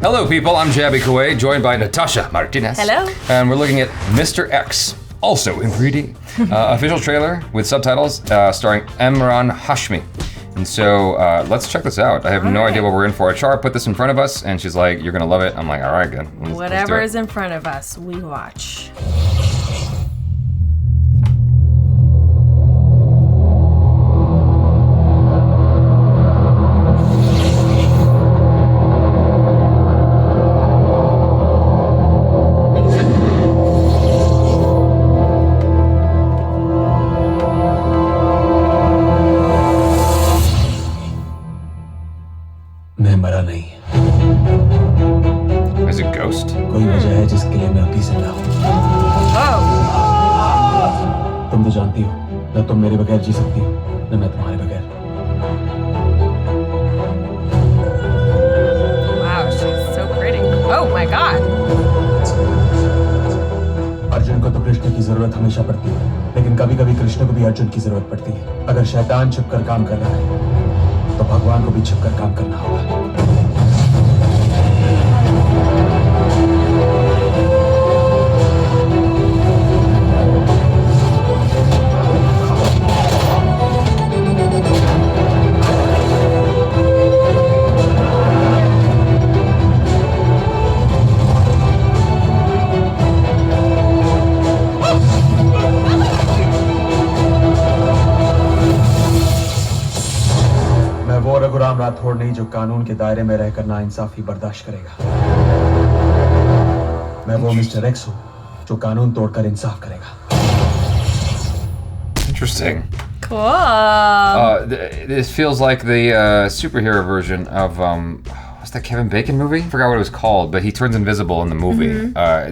Hello, people. I'm Jaby Koay, joined by Natasha Martinez. Hello. And we're looking at Mr. X, also in 3D. Official trailer with subtitles starring Emraan Hashmi. And so let's check this out. I have no idea what we're in for. Char put this in front of us, and she's like, "You're gonna love it." I'm like, "All right, good." Whatever is in front of us, we watch. Is it Ghost? कोई वजह है जिसके लिए मैं अभी जिंदा हूँ। तुम तो जानती हो, न तुम मेरे बगैर जी सकती हो, न मैं तुम्हारे बगैर। Wow, she's so pretty. Oh my God. Arjun को तो कृष्ण की जरूरत हमेशा पड़ती है, लेकिन कभी-कभी कृष्ण को भी अर्जुन की जरूरत पड़ती है। अगर शैतान छिपकर काम कर रहा है, तो भगवान को भी छिपकर काम करना होगा। रघुराम राठौड़ नहीं जो कानून के दायरे में रहकर नाइंसाफी बर्दाश्त करेगा। मैं वो मिस्टर एक्स हूँ जो कानून तोड़कर इंसाफ करेगा। Interesting. Cool. This feels like the superhero version of what's that Kevin Bacon movie? I forgot what it was called, but he turns invisible in the movie.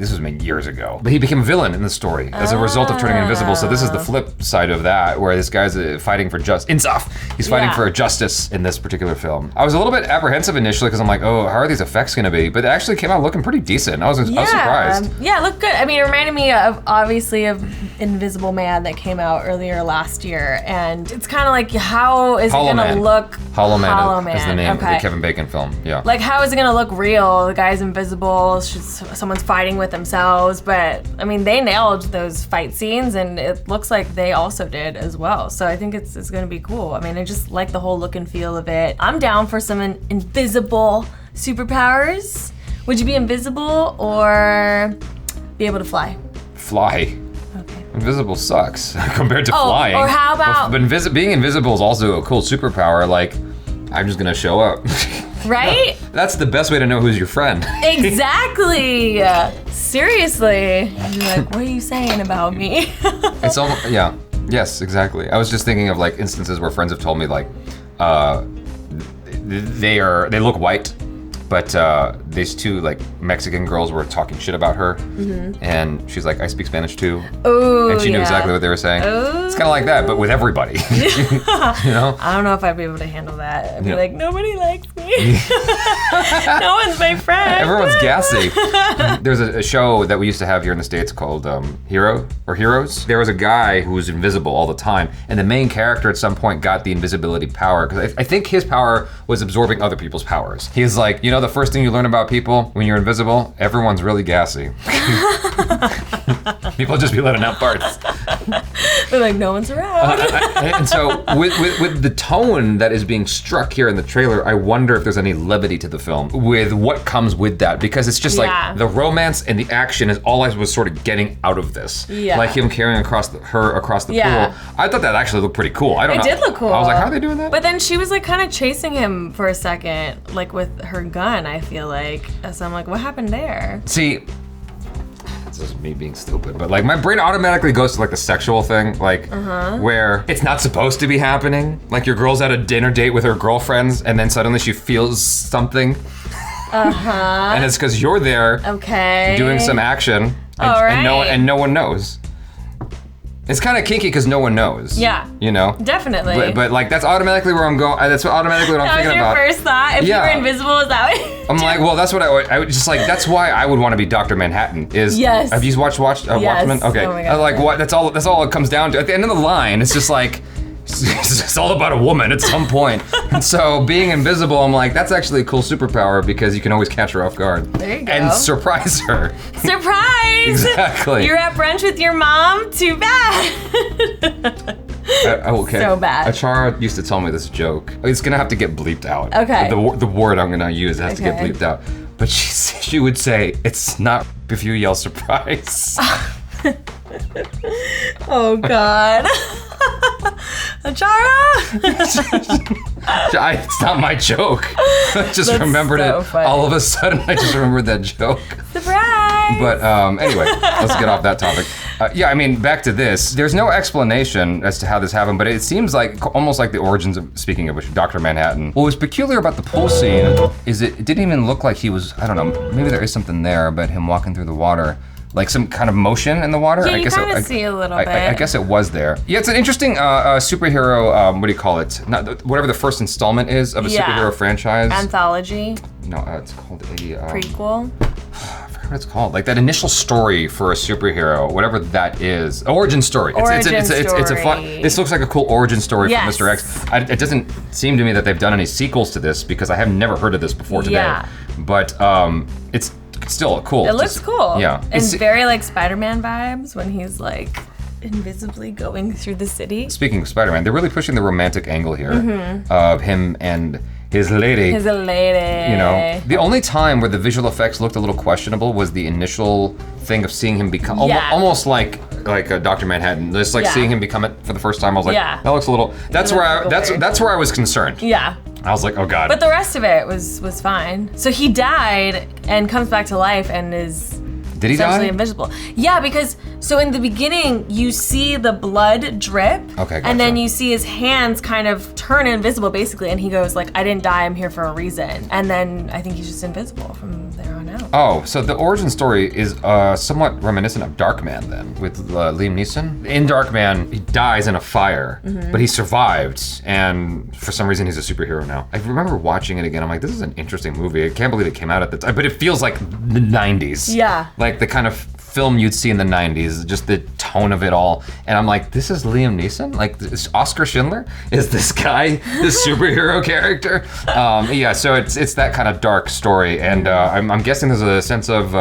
This was made years ago. But he became a villain in the story as a result of turning invisible. So this is the flip side of that, where this guy's fighting for insaf. He's fighting for justice in this particular film. I was a little bit apprehensive initially because I'm like, oh, how are these effects gonna be? But it actually came out looking pretty decent. I was surprised. Yeah, it looked good. I mean, it reminded me of, obviously, of Invisible Man that came out earlier last year. And it's kind of like, how is Hollow it gonna Man. look? Hollow Man is the name of the Kevin Bacon film, yeah. Like, how is it gonna look real? The guy's invisible, someone's fighting with themselves, but I mean, they nailed those fight scenes and it looks like they also did as well. So I think it's gonna be cool. I mean, I just like the whole look and feel of it. I'm down for some invisible superpowers. Would you be invisible or be able to fly? Fly. Okay. Invisible sucks compared to flying. Or how about... But being invisible is also a cool superpower. Like, I'm just gonna show up. Right? That's the best way to know who's your friend. Exactly. Seriously. You're like, what are you saying about me? It's almost, yeah. Yes, exactly. I was just thinking of like instances where friends have told me like, they look white, but these two like Mexican girls were talking shit about her, and she's like, I speak Spanish too. Oh, and she knew exactly what they were saying. Ooh. It's kind of like that, but with everybody. You know? I don't know if I'd be able to handle that. I'd be like, nobody likes me. No one's my friend. Everyone's gassy. There's a show that we used to have here in the States called Heroes. There was a guy who was invisible all the time, and the main character at some point got the invisibility power, because I think his power was absorbing other people's powers. He's like, you know, the first thing you learn about people when you're invisible, everyone's really gassy. People just be letting out farts. They're like, no one's around. And so with the tone that is being struck here in the trailer, I wonder if there's any levity to the film with what comes with that, because it's just like the romance and the action is all I was sort of getting out of this. Yeah. Like him carrying her across the pool. I thought that actually looked pretty cool. I don't know. It did look cool. I was like, how are they doing that? But then she was like kind of chasing him for a second, like with her gun, I feel like. So I'm like, what happened there? See, this is me being stupid, but like my brain automatically goes to like the sexual thing, like where it's not supposed to be happening. Like your girl's at a dinner date with her girlfriends and then suddenly she feels something. And it's because you're there doing some action and no one knows. It's kind of kinky because no one knows. Yeah. You know? Definitely. But like that's automatically where I'm going. That's automatically what I'm thinking about. That was your first thought? If you were invisible, is that what? I'm like, well, that's what I would just like. That's why I would want to be Dr. Manhattan. Have you watched Watchmen? Okay. Oh my God. Like what? That's all it comes down to. At the end of the line, it's just like, it's all about a woman at some point. And so being invisible, I'm like, that's actually a cool superpower because you can always catch her off guard. There you go. And surprise her. Surprise! Exactly. You're at brunch with your mom? Too bad. Okay. So bad. Achara used to tell me this joke. It's gonna have to get bleeped out. Okay. The word I'm gonna use has to get Okay. bleeped out. But she would say, it's not if you yell surprise. Oh God. Achara! It's not my joke. I just That's remembered so it. funny. All of a sudden, I just remembered that joke. Surprise! But anyway, let's get off that topic. Yeah, I mean, back to this. There's no explanation as to how this happened, but it seems like almost like the origins of, speaking of which, Dr. Manhattan. What was peculiar about the pool scene is it didn't even look like he was, I don't know, maybe there is something there, but him walking through the water, like some kind of motion in the water. Yeah, you kind of see a little bit. I guess it was there. Yeah, it's an interesting superhero, what do you call it? Whatever the first installment is of a superhero franchise. Anthology. No, it's called a... Prequel. I forget what it's called. Like that initial story for a superhero, whatever that is. Origin story. It's a fun... This looks like a cool origin story for Mr. X. It doesn't seem to me that they've done any sequels to this because I have never heard of this before today. Yeah. But it's still cool. It looks cool. Yeah. And very like Spider-Man vibes when he's like invisibly going through the city. Speaking of Spider-Man, they're really pushing the romantic angle here of him and his lady. His lady. You know, the only time where the visual effects looked a little questionable was the initial thing of seeing him become almost like Dr. Manhattan. Just like seeing him become it for the first time. I was like, that looks a little. That's where I was concerned. Yeah. I was like, oh God. But the rest of it was fine. So he died and comes back to life and is Did he essentially die? invisible. Yeah, because so in the beginning you see the blood drip. Okay, gotcha. And then you see his hands kind of turn invisible basically, and he goes like, I didn't die, I'm here for a reason. And then I think he's just invisible from there on out. Oh, so the origin story is somewhat reminiscent of Darkman then, with Liam Neeson. In Darkman, he dies in a fire, but he survived, and for some reason he's a superhero now. I remember watching it again, I'm like, this is an interesting movie. I can't believe it came out at the time, but it feels like the 90s. Yeah. Like the kind of film you'd see in the 90s, just the tone of it all. And I'm like, this is Liam Neeson? Like, is Oscar Schindler? Is this guy this superhero character? Yeah, so it's that kind of dark story. And I'm guessing there's a sense of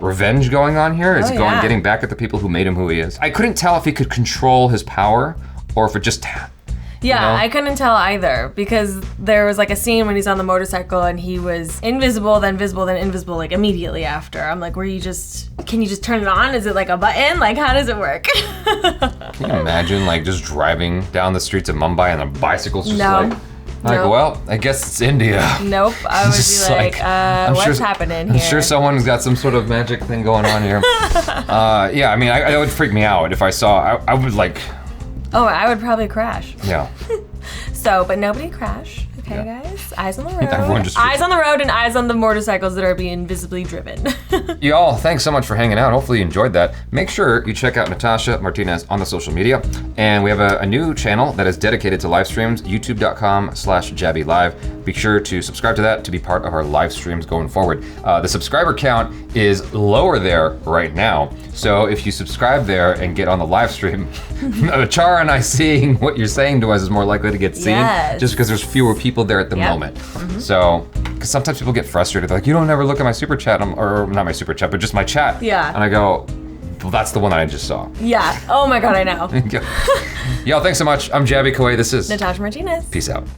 revenge going on here. It's getting back at the people who made him who he is. I couldn't tell if he could control his power or if it just... Yeah, you know? I couldn't tell either because there was like a scene when he's on the motorcycle and he was invisible, then visible, then invisible like immediately after. I'm like, can you just turn it on? Is it like a button? Like, how does it work? Can you imagine like just driving down the streets of Mumbai on a bicycle just No. well, I guess it's India. Nope, I would Just be like, what's happening here? I'm sure someone's got some sort of magic thing going on here. Yeah, I mean, it would freak me out if I saw, I would like... Oh, I would probably crash. Yeah. So, but nobody crash. Okay, guys? Eyes on the road. Everyone just eyes on the road and eyes on the motorcycles that are being visibly driven. Y'all, thanks so much for hanging out. Hopefully you enjoyed that. Make sure you check out Natasha Martinez on the social media. And we have a new channel that is dedicated to live streams, youtube.com/JabyLive. Be sure to subscribe to that to be part of our live streams going forward. The subscriber count is lower there right now. So if you subscribe there and get on the live stream, Chara and I seeing what you're saying to us is more likely to get seen, just because there's fewer people there at the moment. So, because sometimes people get frustrated, they're like, you don't ever look at my super chat, or not my super chat, but just my chat. Yeah. And I go, well, that's the one that I just saw. Yeah. Oh my God, I know. Y'all, thanks so much. I'm Jaby Koay. This is Natasha Martinez. Peace out.